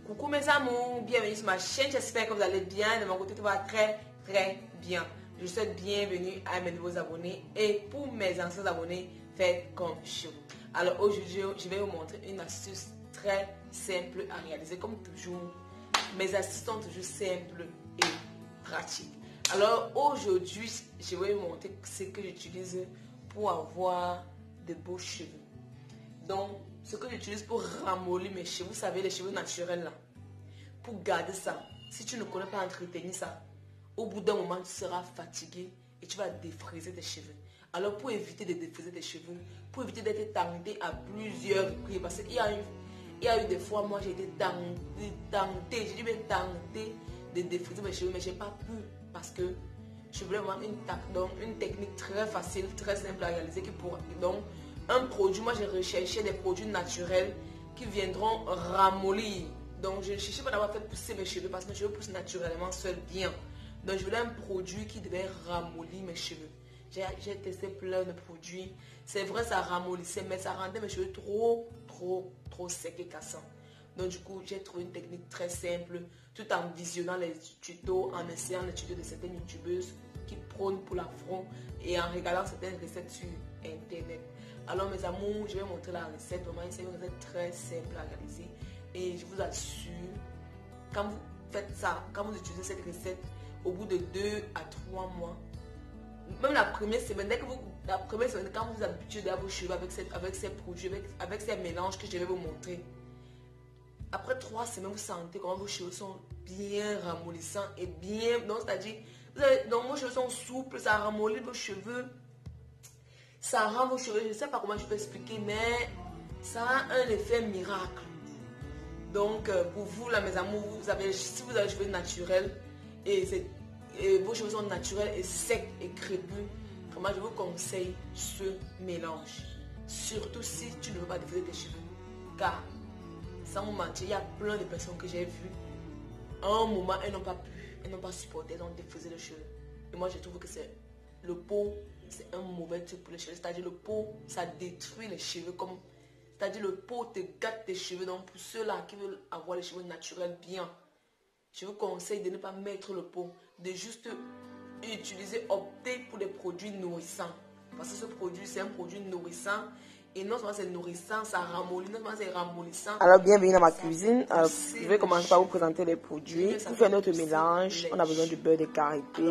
Coucou mes amours, bienvenue sur ma chaîne, j'espère que vous allez bien. De mon côté, tout va très bien. Je vous souhaite bienvenue à mes nouveaux abonnés et pour mes anciens abonnés, faites comme chaud. Alors aujourd'hui, je vais vous montrer une astuce très simple à réaliser. Comme toujours, mes astuces sont toujours simples et pratiques. Alors aujourd'hui, je vais vous montrer ce que j'utilise pour avoir de beaux cheveux. Donc, ce que j'utilise pour ramollir mes cheveux, vous savez, les cheveux naturels là, pour garder ça, si tu ne connais pas entretenir ça, au bout d'un moment, tu seras fatigué et tu vas défriser tes cheveux. Alors, pour éviter de défriser tes cheveux, pour éviter d'être tenté à plusieurs reprises, parce qu'il y a eu des fois, moi j'ai été tentée, j'ai dû me tenter de défriser mes cheveux, mais je n'ai pas pu parce que je voulais vraiment une technique très facile, très simple à réaliser. Donc, un produit, moi j'ai recherché des produits naturels qui viendront ramollir. Donc, je ne cherchais pas d'avoir fait pousser mes cheveux parce que mes cheveux poussent naturellement seuls bien. Donc, je voulais un produit qui devait ramollir mes cheveux. J'ai testé plein de produits. C'est vrai, ça ramollissait, mais ça rendait mes cheveux trop secs et cassants. Donc, du coup, j'ai trouvé une technique très simple, tout en visionnant les tutos, en essayant les tutos de certaines youtubeuses qui prônent pour l'afro et en regardant certaines recettes sur internet. Alors, mes amours, je vais montrer la recette. Vraiment, c'est une recette très simple à réaliser. Et je vous assure, quand vous faites ça, quand vous utilisez cette recette, au bout de 2 à 3 mois, même la première semaine, quand vous habituez à vos cheveux avec ces produits, avec ces mélanges que je vais vous montrer, après 3 semaines, vous sentez comment vos cheveux sont bien ramollissants et bien. Donc, c'est-à-dire, donc vos cheveux sont souples, ça ramollit vos cheveux, ça rend vos cheveux, je ne sais pas comment je peux expliquer, mais ça a un effet miracle. Donc, pour vous, là, mes amours, si vous avez les cheveux naturels et vos cheveux sont naturels et secs et crépus, vraiment, je vous conseille ce mélange. Surtout si tu ne veux pas défriser tes cheveux. Car, sans vous mentir, il y a plein de personnes que j'ai vues. À un moment, elles n'ont pas supporté, elles ont défrisé les cheveux. Et moi, je trouve que le pot, c'est un mauvais truc pour les cheveux. C'est-à-dire, le pot, ça détruit les cheveux. C'est-à-dire, le pot te gâte tes cheveux. Donc, pour ceux-là qui veulent avoir les cheveux naturels bien, je vous conseille de ne pas mettre le pot, de juste opter pour des produits nourrissants. Parce que ce produit, c'est un produit nourrissant. Et non seulement c'est nourrissant, ça ramollit, non seulement c'est ramollissant. Alors, bienvenue dans ma cuisine. Alors, je vais commencer par vous présenter les produits. Pour faire notre mélange, on a besoin du beurre de karité,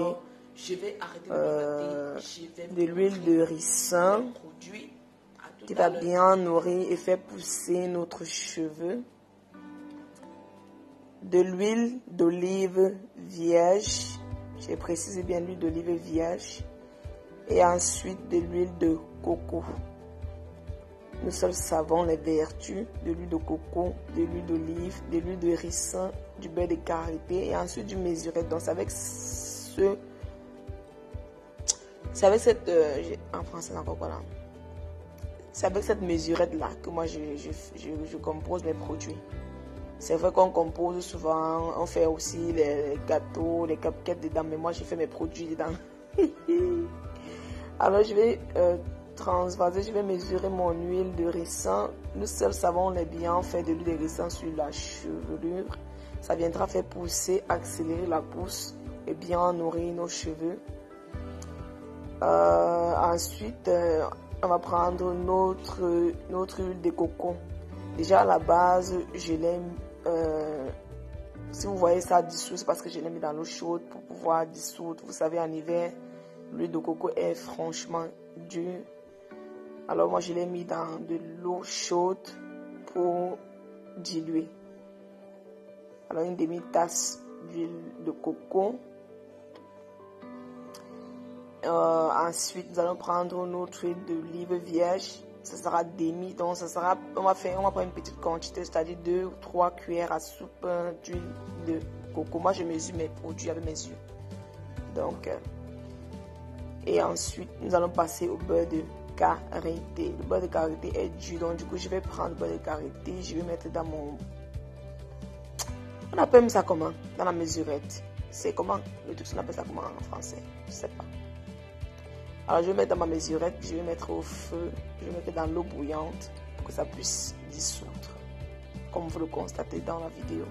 de l'huile de ricin qui va bien nourrir et faire pousser notre cheveu, de l'huile d'olive vierge, j'ai précisé bien l'huile d'olive vierge, et ensuite de l'huile de coco. Nous seuls savons les vertus de l'huile de coco, de l'huile d'olive, de l'huile de ricin, du beurre de karité et ensuite du mesurette. Donc c'est avec cette en français encore voilà. C'est avec cette mesurette là que moi je compose mes produits. C'est vrai qu'on compose souvent, on fait aussi les gâteaux, les cupcakes dedans, mais moi je fais mes produits dedans. Alors je vais transvaser, je vais mesurer mon huile de ricin. Nous seuls savons les bienfaits de l'huile de ricin sur la chevelure. Ça viendra faire pousser, accélérer la pousse et bien nourrir nos cheveux. Ensuite, on va prendre notre huile de coco. Déjà à la base, je l'aime. Si vous voyez ça dissous, c'est parce que je l'ai mis dans l'eau chaude pour pouvoir dissoudre. Vous savez, en hiver, l'huile de coco est franchement dure. Alors moi, je l'ai mis dans de l'eau chaude pour diluer. Alors une demi-tasse d'huile de coco. Ensuite, nous allons prendre notre huile d'olive vierge. Ça sera demi, donc ça sera, on va prendre une petite quantité, c'est-à-dire 2 ou 3 cuillères à soupe d'huile de coco. Moi, je mesure mes produits avec mes yeux. Donc, et ensuite, nous allons passer au beurre de karité. Le beurre de karité est dur, donc du coup, je vais prendre le beurre de karité, je vais mettre dans mon... On appelle ça comment? Dans la mesurette. C'est comment? Le truc, on appelle ça comment en français? Je sais pas. Alors, je vais mettre dans ma mesurette, je vais mettre au feu, je vais mettre dans l'eau bouillante. pour que ça puisse dissoudre, comme vous le constatez dans la vidéo.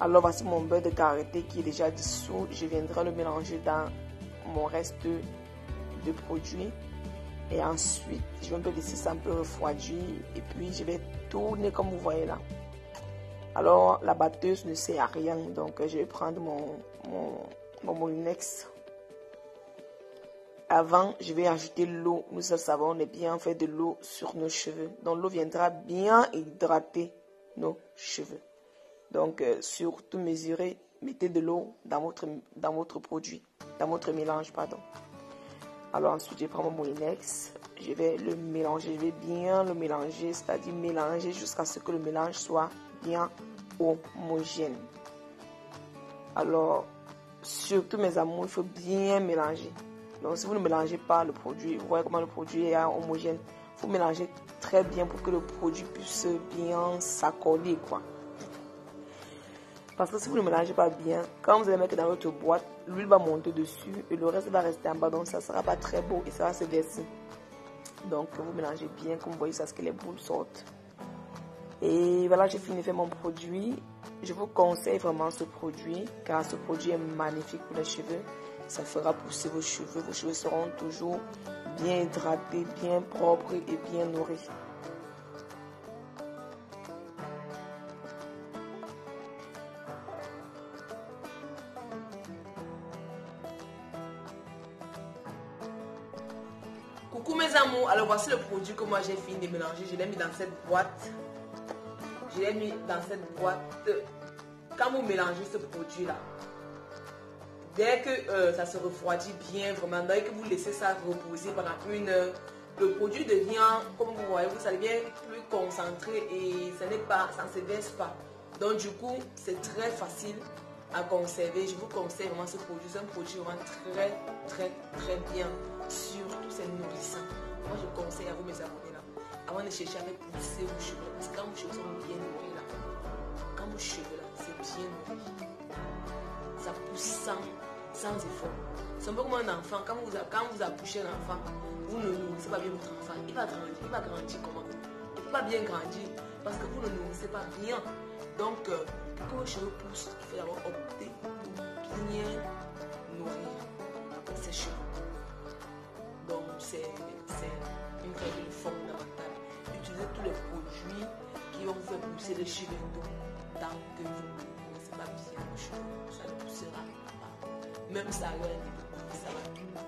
Alors voici mon beurre de karité qui est déjà dissous. Je viendrai le mélanger dans mon reste de produits. Et ensuite, je vais un peu laisser ça un peu refroidir. Et puis, je vais tourner comme vous voyez là. Alors, la batteuse ne sert à rien. Donc, je vais prendre mon Moulinex. Avant, je vais ajouter l'eau. Nous le savons, on est bien fait de l'eau sur nos cheveux. Donc, l'eau viendra bien hydrater nos cheveux. Donc, surtout mesurer, mettez de l'eau dans votre produit, dans votre mélange, pardon. Alors ensuite, je prends mon Moulinex, je vais le mélanger, je vais bien le mélanger, c'est-à-dire mélanger jusqu'à ce que le mélange soit bien homogène. Alors, surtout mes amours, il faut bien mélanger. Donc, si vous ne mélangez pas le produit, vous voyez comment le produit est homogène. Il faut mélanger très bien pour que le produit puisse bien s'accorder, quoi. Parce que si vous ne mélangez pas bien, quand vous allez mettre dans votre boîte, l'huile va monter dessus et le reste va rester en bas. Donc ça ne sera pas très beau et ça va se verser. Donc vous mélangez bien, comme vous voyez, ça, ce que les boules sortent. Et voilà, j'ai fini de faire mon produit. Je vous conseille vraiment ce produit car ce produit est magnifique pour les cheveux. Ça fera pousser vos cheveux. Vos cheveux seront toujours bien hydratés, bien propres et bien nourris. Coucou mes amours, alors voici le produit que moi j'ai fini de mélanger. Je l'ai mis dans cette boîte. Quand vous mélangez ce produit là, dès que ça se refroidit bien vraiment, dès que vous laissez ça reposer pendant 1 heure, le produit devient, comme vous voyez, ça devient plus concentré et ça ne se verse pas. Donc du coup c'est très facile à conserver. Je vous conseille vraiment ce produit. C'est un produit vraiment très bien. Surtout c'est nourrissant. Moi je conseille à vous mes abonnés là, avant de chercher à faire pousser vos cheveux, parce que quand vos cheveux sont bien nourris là, quand vos cheveux là c'est bien nourri, ça pousse sans effort. C'est un peu comme un enfant. Quand vous accouchez un enfant, vous ne nourrissez pas bien votre enfant, il va grandir comment? Il ne peut pas bien grandir parce que vous ne nourrissez pas bien. Donc quand vos cheveux poussent, il faut d'abord opter pour bien nourrir ses cheveux. Donc c'est une règle fondamentale. Utilisez tous les produits qui vont vous faire pousser les cheveux tant que vous ne connaissez pas bien vos cheveux. Ça ne poussera pas. Même ça, ça va.